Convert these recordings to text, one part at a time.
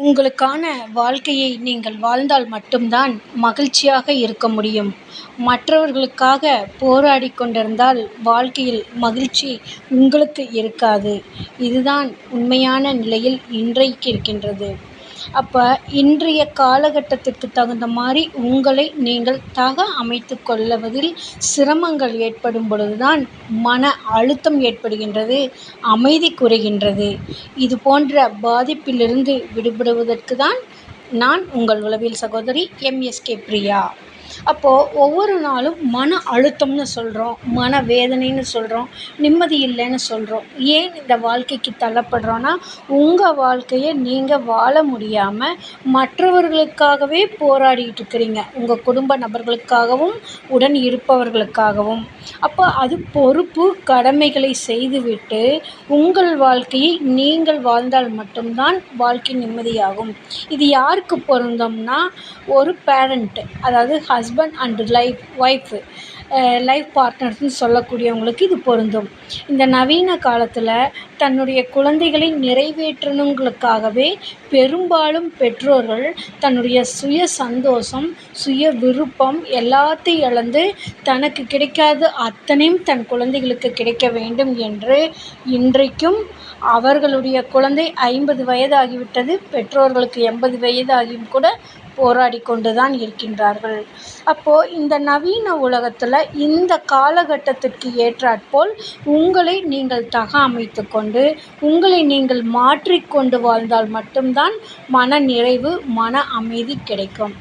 உங்களுக்கான வாழ்க்கையை நீங்கள் வாழ்ந்தால் மட்டும்தான் மகிழ்ச்சியாக இருக்க முடியும். மற்றவர்களுக்காக போராடிக் கொண்டிருந்தால் வாழ்க்கையில் மகிழ்ச்சி உங்களுக்கு இருக்காது. இதுதான் உண்மையான நிலையில் இன்றைக்கு இருக்கின்றது. இன்றைய காலகட்டத்திற்கு தகுந்த மாதிரி உங்களை நீங்கள் அமைத்துக் கொள்ளுவதில் சிரமங்கள் ஏற்படும் பொழுதுதான் மன அழுத்தம் ஏற்படுகின்றது, அமைதி குறைகின்றது. இது போன்ற பாதிப்பிலிருந்து விடுபடுவதற்கு தான் நான் உங்கள் உளவியல் சகோதரி எம்எஸ்கே பிரியா. ஒவ்வொரு நாளும் மன அழுத்தம்னு சொல்கிறோம், மன வேதனைன்னு சொல்கிறோம், நிம்மதி இல்லைன்னு சொல்கிறோம். ஏன் இந்த வாழ்க்கைக்கு தள்ளப்படுறோன்னா, உங்கள் வாழ்க்கையை நீங்கள் வாழ முடியாமல் மற்றவர்களுக்காகவே போராடிக்கிட்டு இருக்கிறீங்க. உங்கள் குடும்ப நபர்களுக்காகவும் உடன் இருப்பவர்களுக்காகவும். அது பொறுப்பு கடமைகளை செய்துவிட்டு உங்கள் வாழ்க்கையை நீங்கள் வாழ்ந்தால் மட்டும்தான் வாழ்க்கை நிம்மதியாகும். இது யாருக்கு பொருந்தும்னா, ஒரு பேரண்ட், அதாவது ஹஸ்பண்ட் அண்ட் லைஃப் பார்ட்னர்ஸ்னு சொல்லக்கூடியவங்களுக்கு இது பொருந்தும். இந்த நவீன காலத்தில் தன்னுடைய குழந்தைகளை நிறைவேற்றணுங்களுக்காகவே பெரும்பாலும் பெற்றோர்கள் தன்னுடைய சுய சந்தோஷம், சுய விருப்பம் எல்லாத்தையும் இழந்து தனக்கு கிடைக்காத அத்தனையும் தன் குழந்தைகளுக்கு கிடைக்க வேண்டும் என்று இன்றைக்கும் அவர்களுடைய குழந்தை 50 வயதாகிவிட்டது, பெற்றோர்களுக்கு 80 வயதாகியும் கூட போராடி கொண்டு தான் இருக்கின்றார்கள். இந்த நவீன உலகத்தில் இந்த காலகட்டத்திற்கு ஏற்றாற்போல் உங்களை நீங்கள் அமைத்து கொண்டு உங்களை நீங்கள் மாற்றிக்கொண்டு வாழ்ந்தால் மட்டும்தான் மன நிறைவு, மன அமைதி கிடைக்கும்.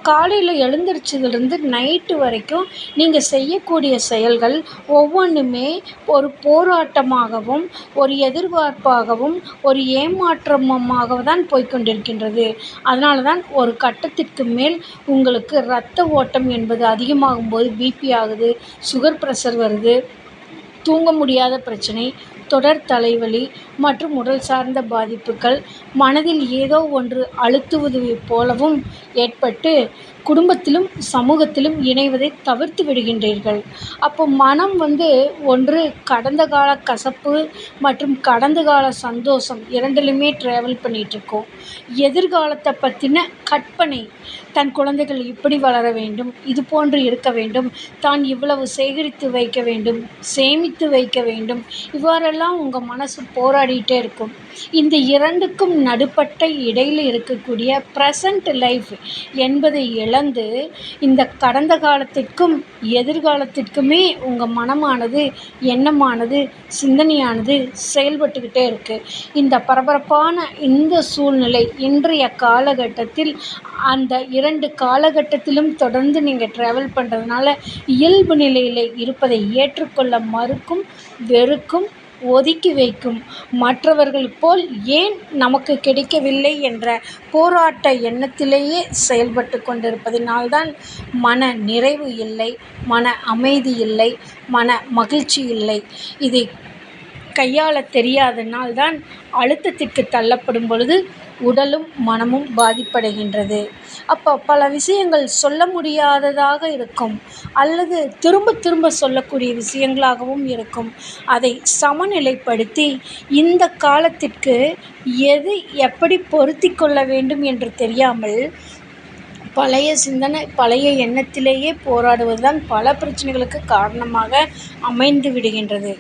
காலையில் எழுந்திரிச்சதுலேருந்து நைட்டு வரைக்கும் நீங்கள் செய்யக்கூடிய செயல்கள் ஒவ்வொன்றுமே ஒரு போராட்டமாகவும், ஒரு எதிர்பார்ப்பாகவும், ஒரு ஏமாற்றமாக தான் போய்க்கொண்டிருக்கின்றது. அதனால தான் ஒரு கட்டத்திற்கு மேல் உங்களுக்கு இரத்த ஓட்டம் என்பது அதிகமாகும்போது பிபி ஆகுது, சுகர் பிரஷர் வருது, தூங்க முடியாத பிரச்சனை, தொடர் தலைவலி மற்றும் உடல் சார்ந்த பாதிப்புகள், மனதில் ஏதோ ஒன்று அழுத்துவது போலவும் ஏற்பட்டு குடும்பத்திலும் சமூகத்திலும் இணைவதை தவிர்த்து விடுகின்றீர்கள். மனம் ஒன்று கடந்த கால கசப்பு மற்றும் கடந்த கால சந்தோஷம் இரண்டிலுமே ட்ராவல் பண்ணிகிட்ருக்கோம். எதிர்காலத்தை பற்றின கற்பனை, தன் குழந்தைகள் இப்படி வளர வேண்டும், இது போன்று இருக்க வேண்டும், தான் இவ்வளவு சேகரித்து வைக்க வேண்டும், சேமித்து வைக்க வேண்டும், இவ்வாறெல்லாம் உங்கள் மனசு போராடிட்டே இருக்கும். இந்த இரண்டுக்கும் நடுப்பட்ட இடையில் இருக்கக்கூடிய ப்ரெசண்ட் லைஃப் என்பதை இழந்து இந்த கடந்த காலத்திற்கும் எதிர்காலத்திற்குமே உங்கள் மனமானது, எண்ணமானது, சிந்தனையானது செயல்பட்டுக்கிட்டே இருக்குது. இந்த பரபரப்பான இந்த சூழ்நிலை இன்றைய காலகட்டத்தில் அந்த 2 காலகட்டத்திலும் தொடர்ந்து நீங்கள் ட்ராவல் பண்ணுறதுனால இயல்பு நிலையில் இருப்பதை ஏற்றுக்கொள்ள மறுக்கும், வெறுக்கும், ஒதுக்கி வைக்கும். மற்றவர்கள் போல் ஏன் நமக்கு கிடைக்கவில்லை என்ற போராட்ட எண்ணத்திலேயே செயல்பட்டு கொண்டிருப்பதினால்தான் மன நிறைவு இல்லை, மன அமைதி இல்லை, மன மகிழ்ச்சி இல்லை. இதை கையாள தெரியாதனால்தான் அழுத்தத்திற்கு தள்ளப்படும் பொழுது உடலும் மனமும் பாதிப்படைகின்றது. பல விஷயங்கள் சொல்ல முடியாததாக இருக்கும், அல்லது திரும்ப திரும்ப சொல்லக்கூடிய விஷயங்களாகவும் இருக்கும். அதை சமநிலைப்படுத்தி இந்த காலத்திற்கு எது எப்படி பொருத்தி கொள்ள வேண்டும் என்று தெரியாமல் பழைய சிந்தனை, பழைய எண்ணத்திலேயே போராடுவதுதான் பல பிரச்சனைகளுக்கு காரணமாக அமைந்து விடுகின்றது.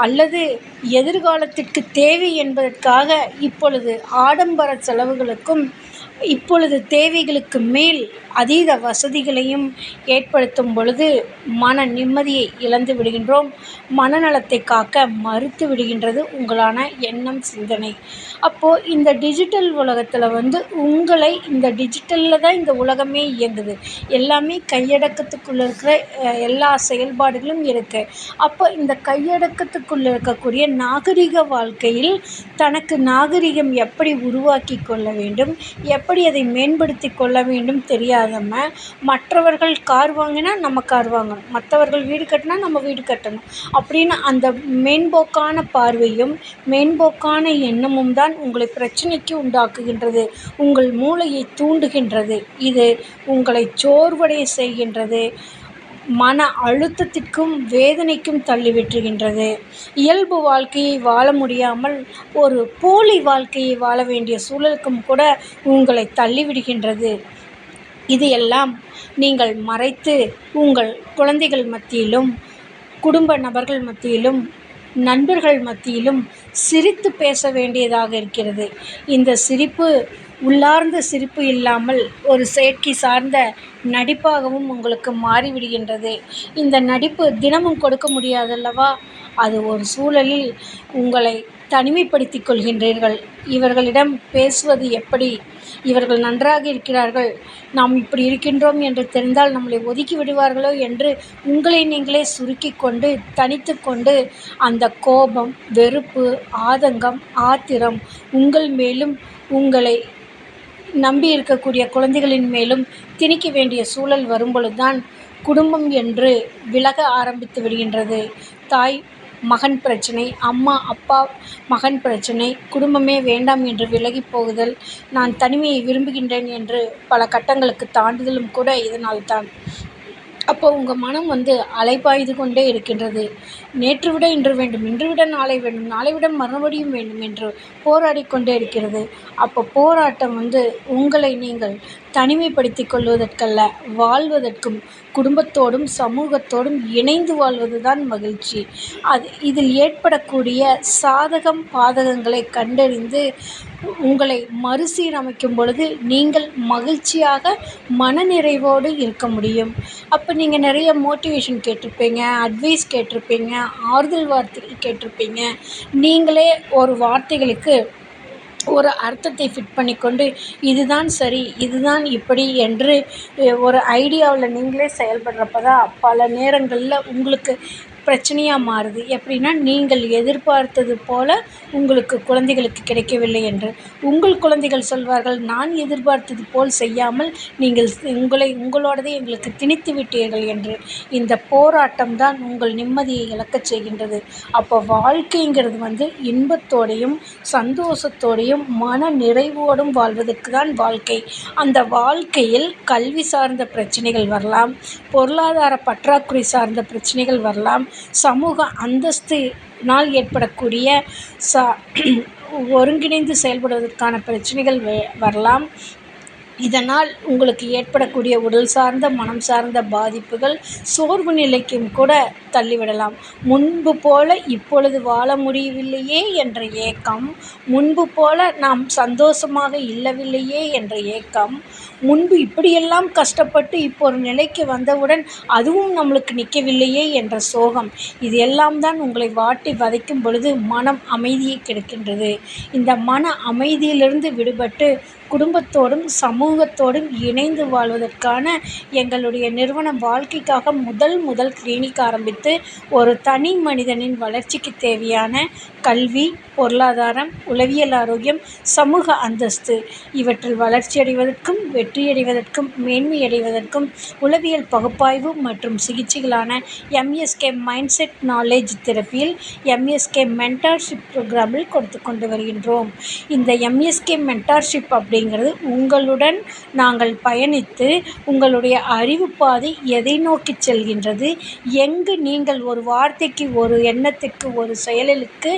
அல்லது எதிர்காலத்திற்கு தேவை என்பதற்காக இப்பொழுது ஆடம்பர செலவுகளுக்கும், இப்பொழுது தேவைகளுக்கு மேல் அதீத வசதிகளையும் ஏற்படுத்தும் பொழுது மன நிம்மதியை இழந்து விடுகின்றோம். மனநலத்தை காக்க மறுத்து விடுகின்றது உங்களான எண்ணம், சிந்தனை. இந்த டிஜிட்டல் உலகத்தில் உங்களை இந்த டிஜிட்டலில் தான் இந்த உலகமே இயங்குது. எல்லாமே கையடக்கத்துக்குள்ளே இருக்கிற எல்லா செயல்பாடுகளும் இருக்குது. இந்த கையடக்கத்துக்குள்ளே இருக்கக்கூடிய நாகரிக வாழ்க்கையில் தனக்கு நாகரிகம் எப்படி உருவாக்கி கொள்ள வேண்டும், எப்படி அதை மேம்படுத்தி கொள்ள வேண்டும் தெரியாதம மற்றவர்கள் கார் வாங்கினா நம்ம கார் வாங்கணும், மற்றவர்கள் வீடு கட்டினா நம்ம வீடு கட்டணும் அப்படின்னு அந்த மேம்போக்கான பார்வையும் மேம்போக்கான எண்ணமும் தான் உங்களை பிரச்சனைக்கு உண்டாக்குகின்றது. உங்கள் மூளையை தூண்டுகின்றது. இது உங்களை சோர்வடைய செய்கின்றது. மன அழுத்தத்திற்கும் வேதனைக்கும் தள்ளிவிட்டுகின்றது. இயல்பு வாழ்க்கையை வாழ முடியாமல் ஒரு போலி வாழ்க்கையை வாழ வேண்டிய சூழலுக்கும் கூட உங்களை தள்ளிவிடுகின்றது. இது எல்லாம் நீங்கள் மறைத்து உங்கள் குழந்தைகள் மத்தியிலும், குடும்ப நபர்கள் மத்தியிலும், நண்பர்கள் மத்தியிலும் சிரித்து பேச வேண்டியதாக இருக்கிறது. இந்த சிரிப்பு உள்ளார்ந்த சிரிப்பு இல்லாமல் ஒரு செயற்கை சார்ந்த நடிப்பாகவும் உங்களுக்கு மாறிவிடுகின்றது. இந்த நடிப்பு தினமும் கொடுக்க முடியாதல்லவா? அது ஒரு சூழலில் உங்களை தனிமைப்படுத்திக் கொள்கின்றீர்கள். இவர்களிடம் பேசுவது எப்படி? இவர்கள் நன்றாக இருக்கிறார்கள், நாம் இப்படி இருக்கின்றோம் என்று தெரிந்தால் நம்மளை ஒதுக்கி விடுவார்களோ என்று உங்களை நீங்களே சுருக்கிக் கொண்டு தனித்து கொண்டு அந்த கோபம், வெறுப்பு, ஆதங்கம், ஆத்திரம் உங்கள் மேலும் உங்களை நம்பி இருக்கக்கூடிய குழந்தைகளின் மேலும் திணிக்க வேண்டிய சூழல் வரும்பொழுதுதான் குடும்பம் என்று விலக ஆரம்பித்து விடுகின்றது. தாய் மகன் பிரச்சனை, அம்மா அப்பா மகன் பிரச்சனை, குடும்பமே வேண்டாம் என்று விலகிப் போகுதல், நான் தனிமையை விரும்புகின்றேன் என்று பல கட்டங்களுக்கு தாண்டுதலும் கூட இதனால்தான். அப்போ உங்கள் மனம் அலைபாய்ந்து கொண்டே இருக்கின்றது. நேற்று விட இன்று வேண்டும், இன்று விட நாளை வேண்டும், நாளை விட மறுபடியும் வேண்டும் என்று போராடி கொண்டே இருக்கிறது. அப்போ போராட்டம் உங்களை நீங்கள் தனிமைப்படுத்திக் கொள்வதற்கல்ல, வாழ்வதற்கும் குடும்பத்தோடும் சமூகத்தோடும் இணைந்து வாழ்வதுதான் மகிழ்ச்சி. இதில் ஏற்படக்கூடிய சாதகம் பாதகங்களை கண்டறிந்து உங்களை மறுசீரமைக்கும் பொழுது நீங்கள் மகிழ்ச்சியாக மனநிறைவோடு இருக்க முடியும். அப்போ நீங்கள் நிறைய மோட்டிவேஷன் கேட்டிருப்பீங்க, அட்வைஸ் கேட்டிருப்பீங்க, ஆறுதல் வார்த்தைகள் கேட்டிருப்பீங்க. நீங்களே ஒரு வார்த்தைகளுக்கு ஒரு அர்த்தத்தை ஃபிட் பண்ணிக்கொண்டு இதுதான் சரி, இதுதான் இப்படி என்று ஒரு ஐடியாவில் நீங்களே செயல்படுறப்ப தான் பல நேரங்களில் உங்களுக்கு பிரச்சனையாக மாறுது. எப்படின்னா, நீங்கள் எதிர்பார்த்தது போல உங்களுக்கு குழந்தைகளுக்கு கிடைக்கவில்லை என்று. உங்கள் குழந்தைகள் சொல்வார்கள், நான் எதிர்பார்த்தது போல் செய்யாமல் நீங்கள் உங்களோடதை எங்களுக்கு திணித்து விட்டீர்கள் என்று. இந்த போராட்டம் தான் உங்கள் நிம்மதியை இழக்கச் செய்கின்றது. அப்போ வாழ்க்கைங்கிறது இன்பத்தோடையும் சந்தோஷத்தோடையும் மன நிறைவோடும் வாழ்வதற்கு தான் வாழ்க்கை. அந்த வாழ்க்கையில் கல்வி சார்ந்த பிரச்சனைகள் வரலாம், பொருளாதார பற்றாக்குறை சார்ந்த பிரச்சனைகள் வரலாம், சமூக அந்தஸ்தினால் ஏற்படக்கூடிய ஒருங்கிணைந்து செயல்படுவதற்கான பிரச்சனைகள் வரலாம். இதனால் உங்களுக்கு ஏற்படக்கூடிய உடல் சார்ந்த மனம் சார்ந்த பாதிப்புகள் சோர்வு நிலைக்கும் கூட தள்ளிவிடலாம். முன்பு போல இப்பொழுது வாழ முடியவில்லையே என்ற ஏக்கம், முன்பு போல நாம் சந்தோஷமாக இல்லவில்லையே என்ற ஏக்கம், முன்பு இப்படியெல்லாம் கஷ்டப்பட்டு இப்போ ஒரு நிலைக்கு வந்தவுடன் அதுவும் நம்மளுக்கு நிற்கவில்லையே என்ற சோகம், இது எல்லாம் தான் உங்களை வாட்டி வதைக்கும் பொழுது மனம் அமைதியை கெடுக்கின்றது. இந்த மன அமைதியிலிருந்து விடுபட்டு குடும்பத்தோடும் சமூகத்தோடும் இணைந்து வாழ்வதற்கான எங்களுடைய நிறுவனம் வாழ்க்கைக்காக முதல் கிளினிக் ஆரம்பித்து ஒரு தனி மனிதனின் வளர்ச்சிக்கு தேவையான கல்வி, பொருளாதாரம், உளவியல் ஆரோக்கியம், சமூக அந்தஸ்து இவற்றில் வளர்ச்சியடைவதற்கும் வெற்றியடைவதற்கும் மேன்மையடைவதற்கும் உளவியல் பகுப்பாய்வு மற்றும் சிகிச்சைகளான MSK மைண்ட் செட் நாலேஜ் தெரப்பியில் MSK மென்டார்ஷிப் ப்ரோக்ராமில் கொடுத்து கொண்டு வருகின்றோம். இந்த MSK மென்டார்ஷிப் அப்படிங்கிறது உங்களுடன் நாங்கள் பயணித்து உங்களுடைய அறிவு பாதை எதை நோக்கி செல்கின்றது, எங்கு நீங்கள் ஒரு வார்த்தைக்கு, ஒரு எண்ணத்திற்கு, ஒரு செயலுக்கு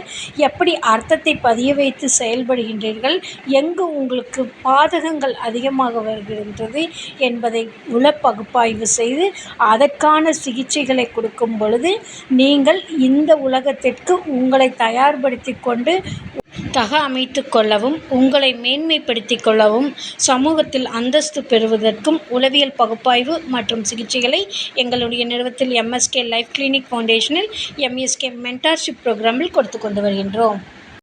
எப்படி அர்த்தத்தை பதிய வைத்து செயல்படுகின்றீர்கள், எங்கு உங்களுக்கு பாதகங்கள் அதிகமாக வருகின்றது என்பதை உளப்பகுப்பாய்வு செய்து அதற்கான சிகிச்சைகளை கொடுக்கும் பொழுது நீங்கள் இந்த உலகத்திற்கு உங்களை தயார்படுத்திக் கொண்டு அமைத்துக் கொள்ளவும், உங்களை மேன்மைப்படுத்திக் கொள்ளவும், சமூகத்தில் அந்தஸ்து பெறுவதற்கும் உளவியல் பகுப்பாய்வு மற்றும் சிகிச்சைகளை எங்களுடைய நிறுவனத்தில் MSK லைஃப் கிளினிக் ஃபவுண்டேஷனில் MSK மென்டார்ஷிப் ப்ரோக்ராமில் கொடுத்து கொண்டு வருகின்றோம்.